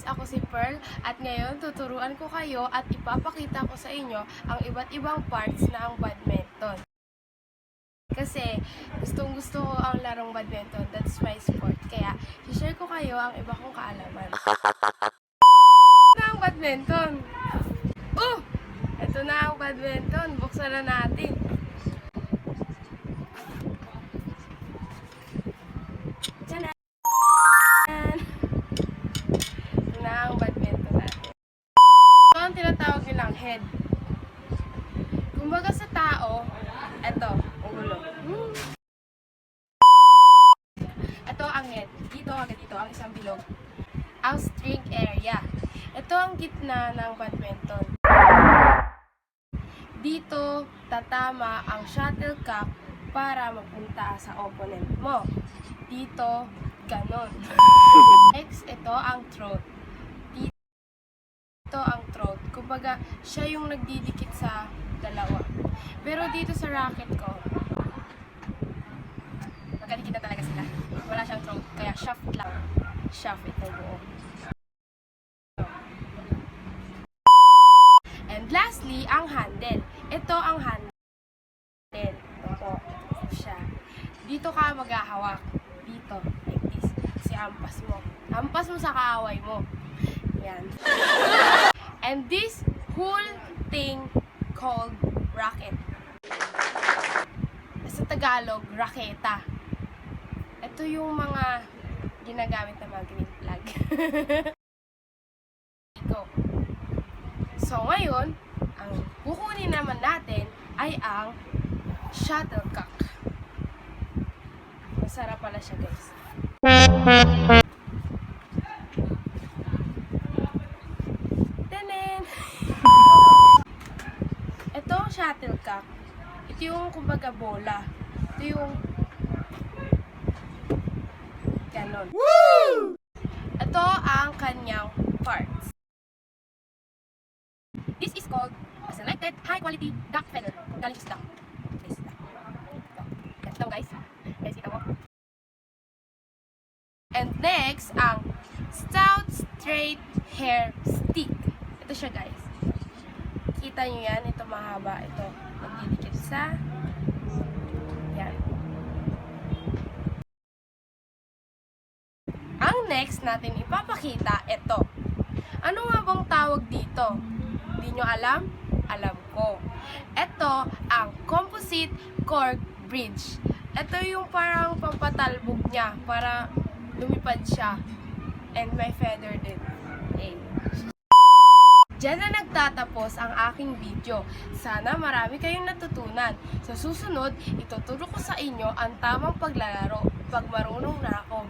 ako si Pearl at ngayon tuturuan ko kayo at ipapakita ko sa inyo ang iba't ibang parts ng badminton. Kasi gustong-gusto ko ang larong badminton, that's my sport. Kaya i-share ko kayo ang iba kong kaalaman. Ito na ang badminton. Ito na ang badminton. Buksan na natin. Ang tinatawag nilang head. Kumbaga sa tao, eto, ulo. Ito ang head. Dito, hanggang dito, ang isang bilog. Ang string area. Ito ang gitna ng badminton. Dito, tatama ang shuttlecock para magpunta sa opponent mo. Dito, ganon. Next, ito ang throat. Ito ang throat. Kumbaga, siya yung nagdidikit sa dalawa. Pero dito sa racket ko, magkadikit na talaga sila. Wala siyang throat, kaya shaft lang. Shaft ito buo. And lastly, ang handle. Ito ang handle. Ito siya. Dito ka maghahawak. Dito, like this. Kasi hampas mo. Hampas mo sa kaaway mo. Yan. And this whole thing called racket. Sa Tagalog, raketa. Ito yung mga ginagamit na mga green flag. So ngayon, ang kukunin naman natin ay ang shuttlecock. Masarap pala siya, guys. Ito ang shuttlecock. Ito yung kumbaga bola. Ito yung ganon. Woo! Ito ang kanyang parts. This is called a selected high quality duck feather. Galing sa duck. This duck. Ito guys. Guys, kita mo. And next, ang stout straight hair stick. Ito siya guys. Kita nyo yan, ito mahaba, ito magdidikit sa yan. Ang next natin ipapakita, ito. Ano nga bang tawag dito? Hindi nyo alam? Alam ko. Ito ang composite cork bridge. Ito yung parang pampatalbog niya para lumipad siya. And may feather din. Diyan na nagtatapos ang aking video. Sana marami kayong natutunan. Sa susunod, ituturo ko sa inyo ang tamang paglalaro pag marunong na ako.